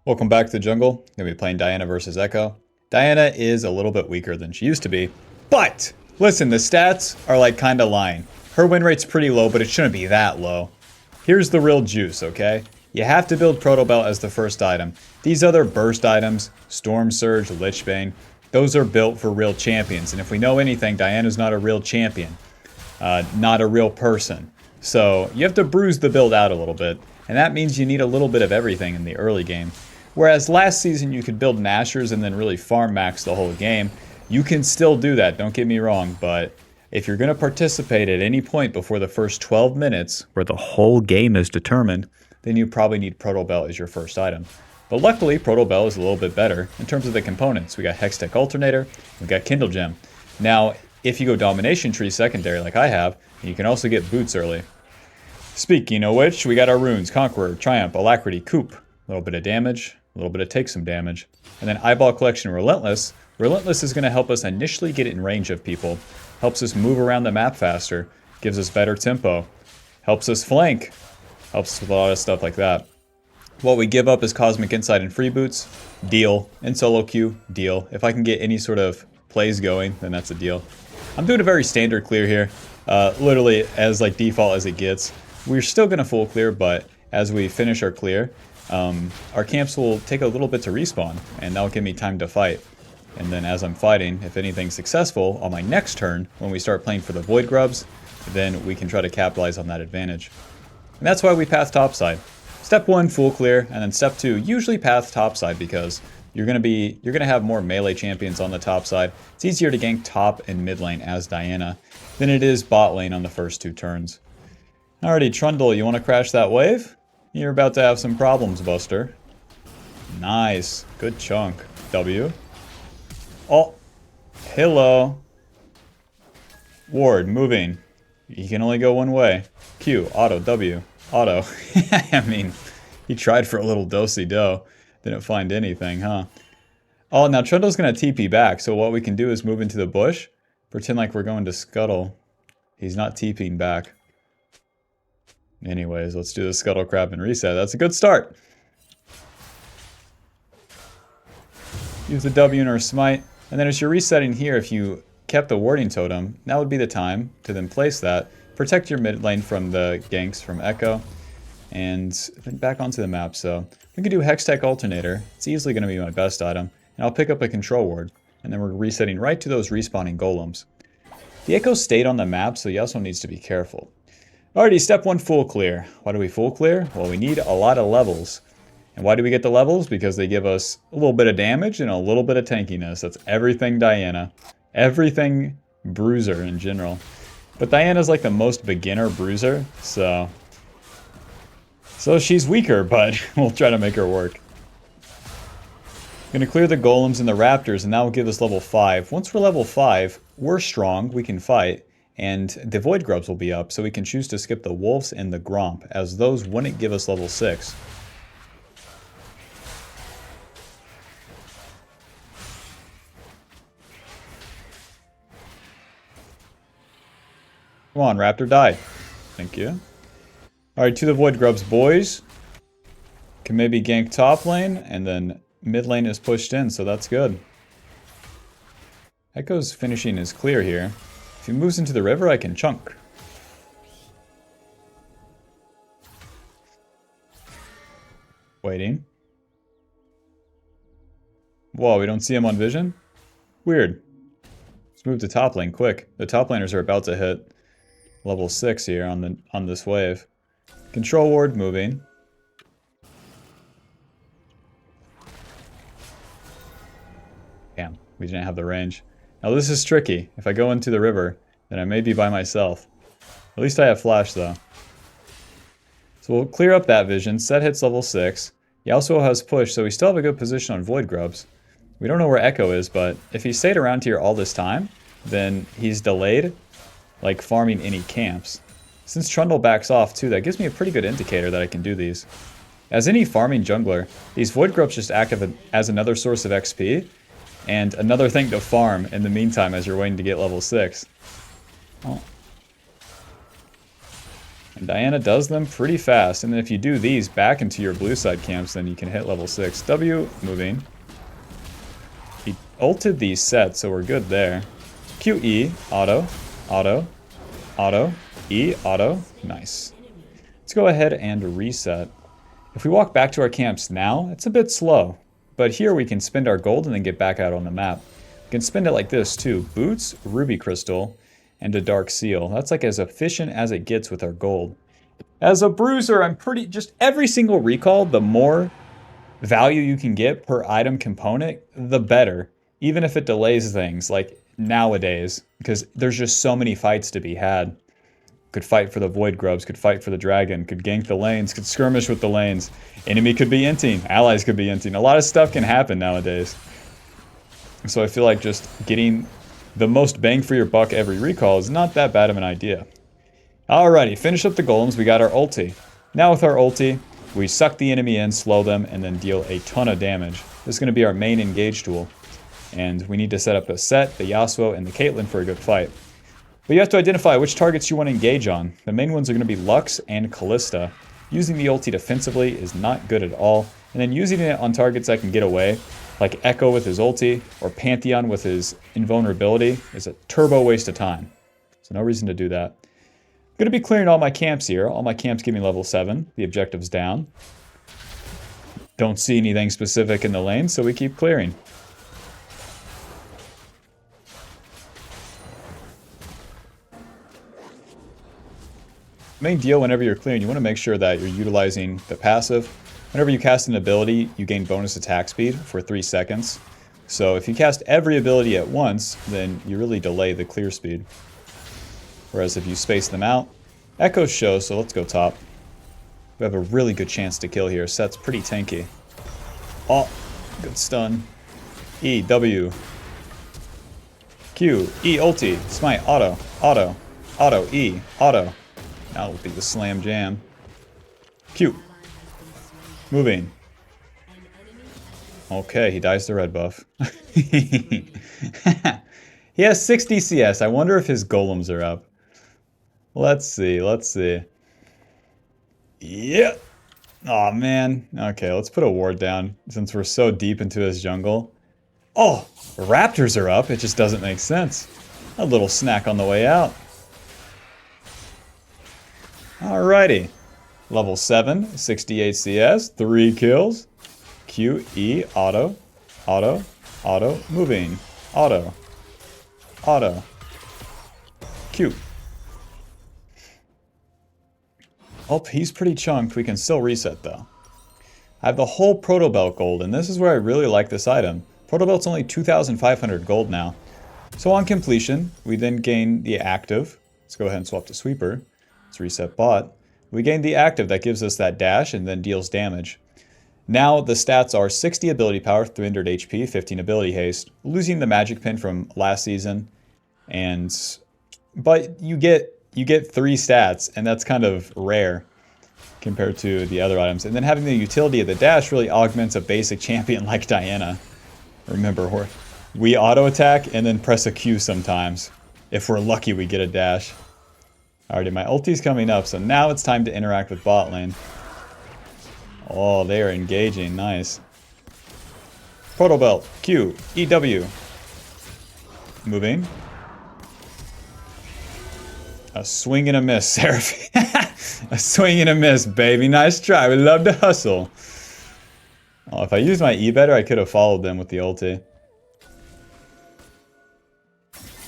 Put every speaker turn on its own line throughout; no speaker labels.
Welcome back to the jungle. Gonna be playing Diana versus Echo. Diana is a little bit weaker than she used to be, but listen, the stats are like kinda lying. Her win rate's pretty low, but it shouldn't be that low. Here's the real juice, okay? You have to build Proto Belt as the first item. These other burst items, Storm Surge, Lich Bane, those are built for real champions. And if we know anything, Diana's not a real champion, not a real person. So you have to bruise the build out a little bit, and that means you need a little bit of everything in the early game. Whereas last season you could build Nashers and then really farm max the whole game. You can still do that, don't get me wrong, but if you're going to participate at any point before the first 12 minutes, where the whole game is determined, then you probably need Proto Belt as your first item. But luckily, Proto Belt is a little bit better in terms of the components. We got Hextech Alternator, we got Kindle Gem. Now, if you go Domination Tree secondary like I have, you can also get Boots early. Speaking of which, we got our runes, Conqueror, Triumph, Alacrity, Coop. A little bit of damage, a little bit of take some damage. And then Eyeball Collection, Relentless. Relentless is going to help us initially get in range of people. Helps us move around the map faster. Gives us better tempo. Helps us flank. Helps us with a lot of stuff like that. What we give up is Cosmic Insight and Free Boots. Deal. In solo queue, deal. If I can get any sort of plays going, then that's a deal. I'm doing a very standard clear here. Literally as like default as it gets. We're still going to full clear, but as we finish our clear, our camps will take a little bit to respawn, and that'll give me time to fight. And then as I'm fighting, if anything's successful, on my next turn, when we start playing for the Void Grubs, then we can try to capitalize on that advantage. And that's why we path topside. Step 1, full clear, and then step 2, usually path topside because you're gonna have more melee champions on the top side. It's easier to gank top and mid lane as Diana than it is bot lane on the first 2 turns. Alrighty, Trundle, you want to crash that wave? You're about to have some problems, Buster. Nice. Good chunk. W. Oh. Hello. Ward, moving. He can only go one way. Q. Auto. W. Auto. I mean, he tried for a little do-si-do. Didn't find anything, huh? Oh, now Trundle's going to TP back, so what we can do is move into the bush. Pretend like we're going to scuttle. He's not TPing back. Anyways, let's do the Scuttle Crab and reset. That's a good start. Use the W in our smite. And then as you're resetting here, if you kept the warding totem, now would be the time to then place that. Protect your mid lane from the ganks from Echo. And then back onto the map. So we can do Hextech Alternator. It's easily going to be my best item. And I'll pick up a control ward. And then we're resetting right to those respawning golems. The Echo stayed on the map, so he also needs to be careful. Alrighty, step 1, full clear. Why do we full clear? Well, we need a lot of levels. And why do we get the levels? Because they give us a little bit of damage and a little bit of tankiness. That's everything Diana. Everything bruiser in general. But Diana's like the most beginner bruiser, so she's weaker, but we'll try to make her work. Gonna clear the golems and the raptors, and that will give us level 5. Once we're level 5, we're strong, we can fight. And the Void Grubs will be up, so we can choose to skip the Wolves and the Gromp, as those wouldn't give us level 6. Come on, Raptor, die. Thank you. Alright, to the Void Grubs, boys. Can maybe gank top lane, and then mid lane is pushed in, so that's good. Echo's finishing his clear here. If he moves into the river, I can chunk. Waiting. Whoa, we don't see him on vision? Weird. Let's move to top lane quick. The top laners are about to hit level 6 here on this wave. Control ward moving. Damn, we didn't have the range. Now this is tricky. If I go into the river, then I may be by myself. At least I have flash though. So we'll clear up that vision. Set hits level 6. He also has push, so we still have a good position on Void Grubs. We don't know where Echo is, but if he stayed around here all this time, then he's delayed, like farming any camps. Since Trundle backs off too, that gives me a pretty good indicator that I can do these. As any farming jungler, these Void Grubs just act as another source of XP, and another thing to farm in the meantime as you're waiting to get level 6. Oh. And Diana does them pretty fast. And then if you do these back into your blue side camps, then you can hit level 6. W, moving. He ulted these sets, so we're good there. QE, auto, auto, auto, E, auto. Nice. Let's go ahead and reset. If we walk back to our camps now, it's a bit slow. But here we can spend our gold and then get back out on the map. We can spend it like this too. Boots, ruby crystal, and a dark seal. That's like as efficient as it gets with our gold. As a bruiser, I'm pretty, just every single recall, the more value you can get per item component, the better. Even if it delays things, like nowadays, because there's just so many fights to be had. Could fight for the void grubs, could fight for the dragon, could gank the lanes, could skirmish with the lanes. Enemy could be inting, allies could be inting. A lot of stuff can happen nowadays. So I feel like just getting the most bang for your buck every recall is not that bad of an idea. Alrighty, finish up the golems, we got our ulti. Now with our ulti, we suck the enemy in, slow them, and then deal a ton of damage. This is going to be our main engage tool. And we need to set up a Set, the Yasuo, and the Caitlyn for a good fight. But you have to identify which targets you want to engage on. The main ones are going to be Lux and Callista. Using the ulti defensively is not good at all. And then using it on targets that can get away, like Echo with his ulti, or Pantheon with his invulnerability, is a turbo waste of time. So no reason to do that. I'm going to be clearing all my camps here. All my camps give me level 7. The objective's down. Don't see anything specific in the lane, so we keep clearing. Main deal whenever you're clearing, you want to make sure that you're utilizing the passive. Whenever you cast an ability, you gain bonus attack speed for 3 seconds. So if you cast every ability at once, then you really delay the clear speed. Whereas if you space them out, Echoes show, so let's go top. We have a really good chance to kill here. Set's pretty tanky. Oh, good stun. E, W. Q, E, ulti, smite, auto, auto, auto, E, auto. Now it'll be the slam jam. Q. Moving. Okay, he dies to red buff. He has 60 CS. I wonder if his golems are up. Let's see, let's see. Yeah. Oh man. Okay, let's put a ward down since we're so deep into his jungle. Oh, raptors are up. It just doesn't make sense. A little snack on the way out. Alrighty. Level 7, 68 CS, 3 kills. Q, E, auto, auto, auto, moving. Auto, auto. Q. Oh, he's pretty chunked. We can still reset though. I have the whole Proto Belt gold, and this is where I really like this item. Proto Belt's only 2,500 gold now. So on completion, we then gain the active. Let's go ahead and swap to Sweeper. Let's reset bot. We gain the active that gives us that dash and then deals damage. Now the stats are 60 ability power, 300 HP, 15 ability haste. Losing the magic pin from last season, but you get 3 stats, and that's kind of rare compared to the other items. And then having the utility of the dash really augments a basic champion like Diana. Remember, we auto attack and then press a Q sometimes. If we're lucky, we get a dash. Alrighty, my ulti's coming up, so now it's time to interact with bot lane. Oh, they are engaging. Nice. Proto Belt. Q. EW. Moving. A swing and a miss, Seraph. A swing and a miss, baby. Nice try. We love to hustle. Oh, if I used my E better, I could have followed them with the ulti.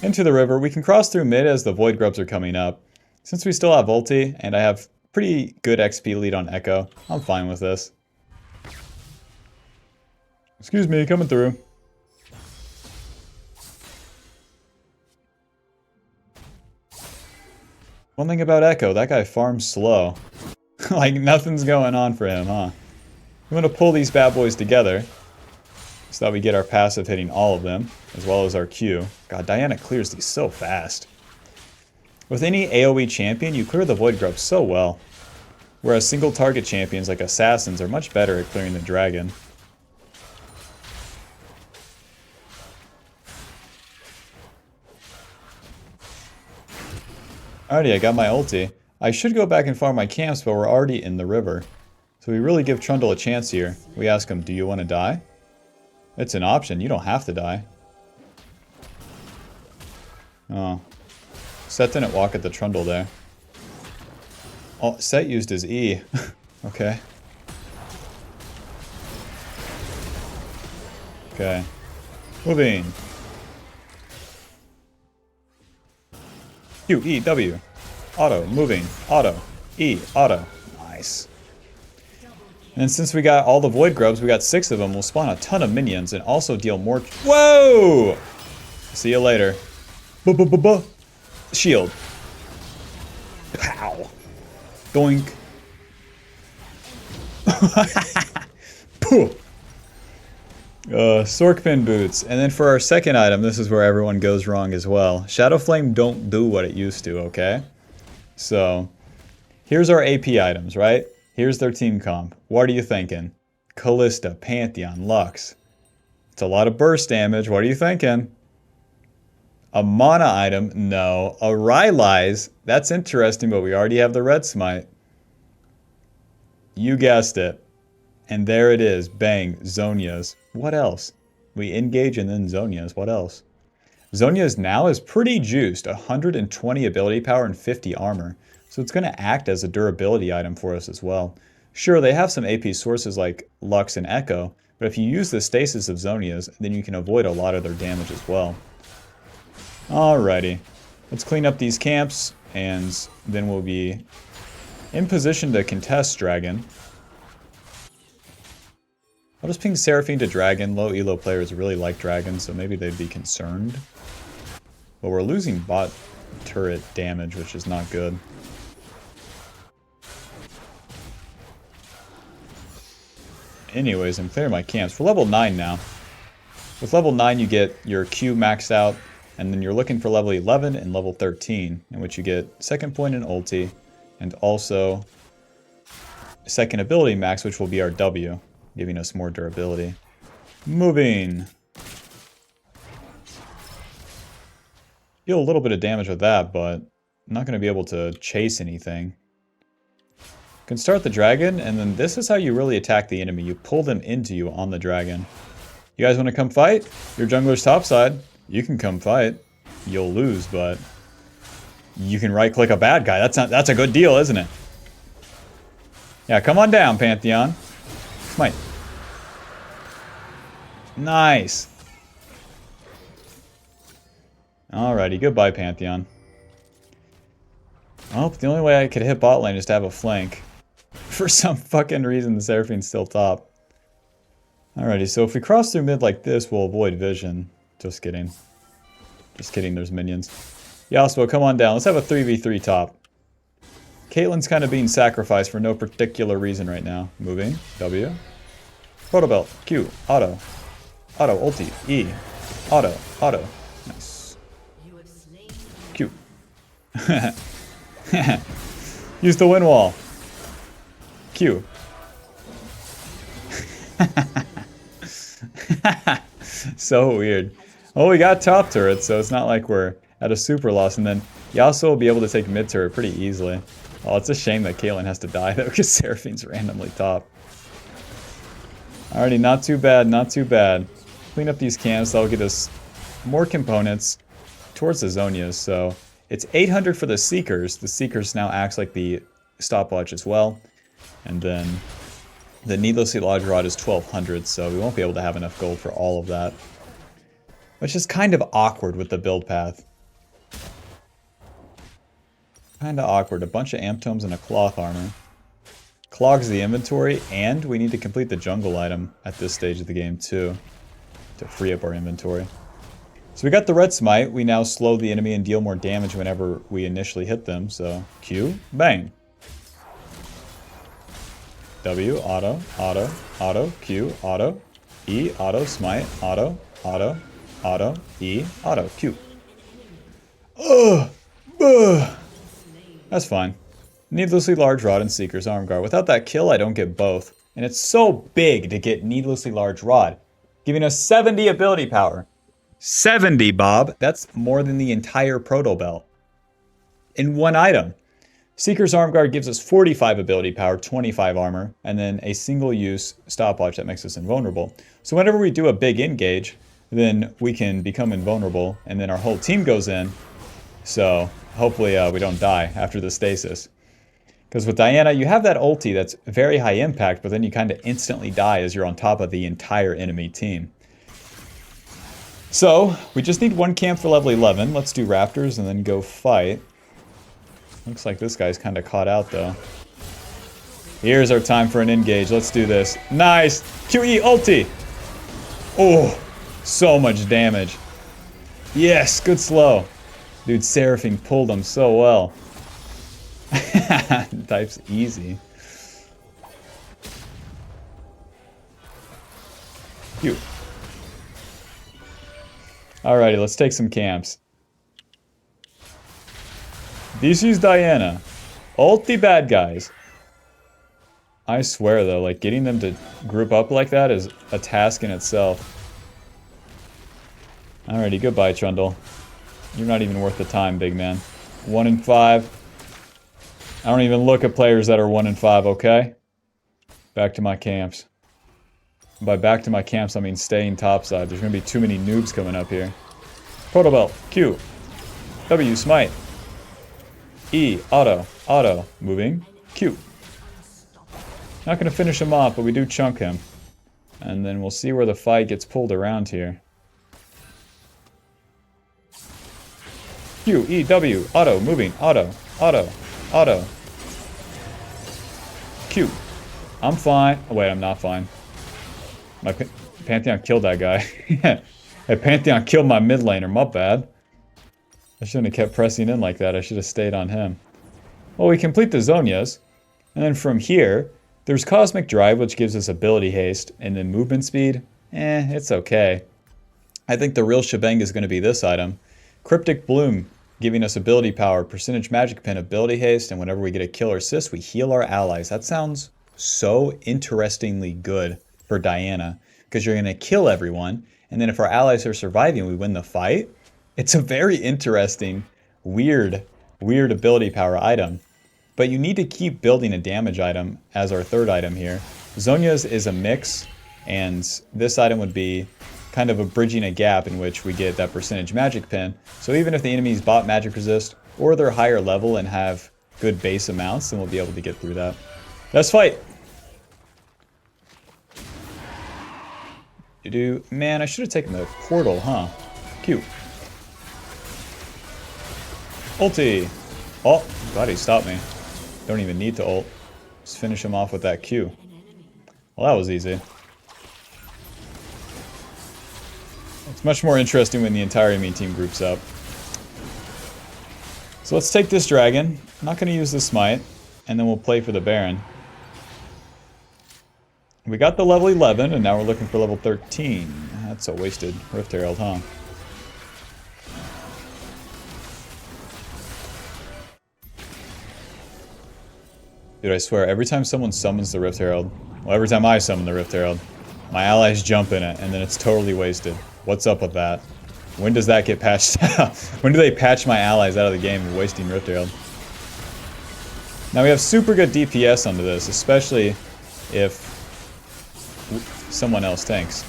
Into the river. We can cross through mid as the void grubs are coming up. Since we still have ulti, and I have pretty good XP lead on Echo, I'm fine with this. Excuse me, coming through. One thing about Echo, that guy farms slow. Like nothing's going on for him, huh? We want to pull these bad boys together so that we get our passive hitting all of them, as well as our Q. God, Diana clears these so fast. With any AoE champion, you clear the void grub so well. Whereas single target champions like assassins are much better at clearing the dragon. Alrighty, I got my ulti. I should go back and farm my camps, but we're already in the river. So we really give Trundle a chance here. We ask him, do you want to die? It's an option. You don't have to die. Oh. Set didn't walk at the Trundle there. Oh, Set used his E. Okay. Okay. Moving. Q, E, W. Auto, moving. Auto. E, auto. Nice. And since we got all the Void Grubs, we got 6 of them, we'll spawn a ton of minions and also deal more... Whoa! See you later. B-b-b-b. Shield. Pow. Doink. Pooh. Sorkpin boots. And then for our second item, this is where everyone goes wrong as well. Shadow Flame don't do what it used to, okay? So, here's our AP items, right? Here's their team comp. What are you thinking? Callista, Pantheon, Lux. It's a lot of burst damage. What are you thinking? A mana item? No. A Rylai's? That's interesting, but we already have the Red Smite. You guessed it. And there it is. Bang. Zonia's. What else? We engage and then Zonia's. What else? Zonia's now is pretty juiced. 120 ability power and 50 armor. So it's going to act as a durability item for us as well. Sure, they have some AP sources like Lux and Echo, but if you use the stasis of Zonia's, then you can avoid a lot of their damage as well. Alrighty. Let's clean up these camps, and then we'll be in position to contest Dragon. I'll just ping Seraphine to Dragon. Low elo players really like Dragon, so maybe they'd be concerned. But we're losing bot turret damage, which is not good. Anyways, I'm clearing my camps. We're level 9 now. With level 9, you get your Q maxed out, and then you're looking for level 11 and level 13, in which you get second point and ulti, and also second ability max, which will be our W, giving us more durability. Moving. Deal a little bit of damage with that, but I'm not going to be able to chase anything. You can start the dragon, and then this is how you really attack the enemy. You pull them into you on the dragon. You guys want to come fight? Your jungler's topside. You can come fight. You'll lose, but you can right-click a bad guy. That's a good deal, isn't it? Yeah, come on down, Pantheon. Smite. Nice. Alrighty, goodbye, Pantheon. Oh, the only way I could hit bot lane is to have a flank. For some fucking reason, the Seraphine's still top. Alrighty, so if we cross through mid like this, we'll avoid vision. Just kidding. Just kidding, there's minions. Yasuo, come on down. Let's have a 3v3 top. Caitlyn's kind of being sacrificed for no particular reason right now. Moving. W. Protobelt. Q. Auto. Auto. Ulti. E. Auto. Auto. Nice. Q. Use the wind wall. Q. So weird. Well, we got top turret, so it's not like we're at a super loss. And then Yasuo will be able to take mid turret pretty easily. Oh, it's a shame that Caitlyn has to die, though, because Seraphine's randomly top. Alrighty, not too bad, not too bad. Clean up these camps, that'll get us more components towards the Zonias. So it's 800 for the Seekers. The Seekers now acts like the stopwatch as well. And then the Needlessly Large Rod is 1200, so we won't be able to have enough gold for all of that. Which is kind of awkward with the build path. Kinda awkward. A bunch of amp tomes and a cloth armor. Clogs the inventory, and we need to complete the jungle item at this stage of the game too, to free up our inventory. So we got the red smite. We now slow the enemy and deal more damage whenever we initially hit them. So Q, bang. W, auto, auto, auto, Q, auto, E, auto, smite, auto, auto, auto, E, auto, Q. Ugh! Ugh! That's fine. Needlessly Large Rod and Seeker's Arm Guard. Without that kill, I don't get both. And it's so big to get Needlessly Large Rod, giving us 70 ability power. 70, Bob! That's more than the entire Proto Belt in one item. Seeker's Arm Guard gives us 45 ability power, 25 armor, and then a single-use stopwatch that makes us invulnerable. So whenever we do a big engage, then we can become invulnerable, and then our whole team goes in. So hopefully we don't die after the stasis. Because with Diana, you have that ulti that's very high impact, but then you kind of instantly die as you're on top of the entire enemy team. So we just need one camp for level 11. Let's do Raptors and then go fight. Looks like this guy's kind of caught out, though. Here's our time for an engage. Let's do this. Nice! QE ulti! Oh, so much damage. Yes, good slow. Dude, Seraphine pulled him so well. Type's easy. Q. Alrighty, let's take some camps. DC's Diana. Ult the bad guys. I swear though, like getting them to group up like that is a task in itself. Alrighty, goodbye Trundle. You're not even worth the time, big man. 1 in 5. I don't even look at players that are 1 in 5, okay? Back to my camps. By back to my camps, I mean staying topside. There's gonna be too many noobs coming up here. Proto Belt, Q. W, smite. E, auto, moving, Q. Not gonna finish him off, but we do chunk him. And then we'll see where the fight gets pulled around here. Q, E, W, auto, moving, auto. Q. I'm fine. Oh wait, I'm not fine. My Pantheon killed that guy. Hey, Pantheon killed my mid laner, my bad. I shouldn't have kept pressing in like that. I should have stayed on him. Well, we complete the Zonias. And then from here, there's Cosmic Drive, which gives us ability haste. And then movement speed. It's okay. I think the real shebang is going to be this item. Cryptic Bloom, giving us ability power, percentage magic pin, ability haste. And whenever we get a kill or assist, we heal our allies. That sounds so interestingly good for Diana. Because you're going to kill everyone. And then if our allies are surviving, we win the fight. It's a very interesting, weird ability power item. But you need to keep building a damage item as our third item here. Zonia's is a mix, and this item would be kind of a bridging a gap in which we get that percentage magic pin. So even if the enemies bot magic resist, or they're higher level and have good base amounts, then we'll be able to get through that. Let's fight! Man, I should have taken the portal, huh? Q. Ulti! Oh, glad he stopped me. Don't even need to ult. Just finish him off with that Q. Well, that was easy. It's much more interesting when the entire enemy team groups up. So let's take this dragon. I'm not going to use the smite. And then we'll play for the Baron. We got the level 11, and now we're looking for level 13. That's a wasted Rift Herald, huh? Dude, I swear, every time someone summons the Rift Herald, well, every time I summon the Rift Herald, my allies jump in it, and then it's totally wasted. What's up with that? When does that get patched out? When do they patch my allies out of the game for wasting Rift Herald? Now we have super good DPS onto this, especially if someone else tanks.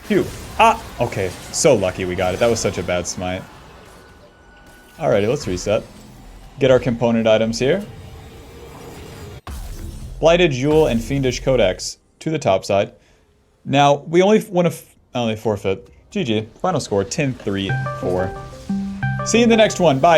Phew. Ah! Okay, so lucky we got it. That was such a bad smite. Alrighty, let's reset. Get our component items here. Blighted Jewel and Fiendish Codex to the top side. Now, we only want to only forfeit. GG. Final score, 10-3-4. See you in the next one. Bye.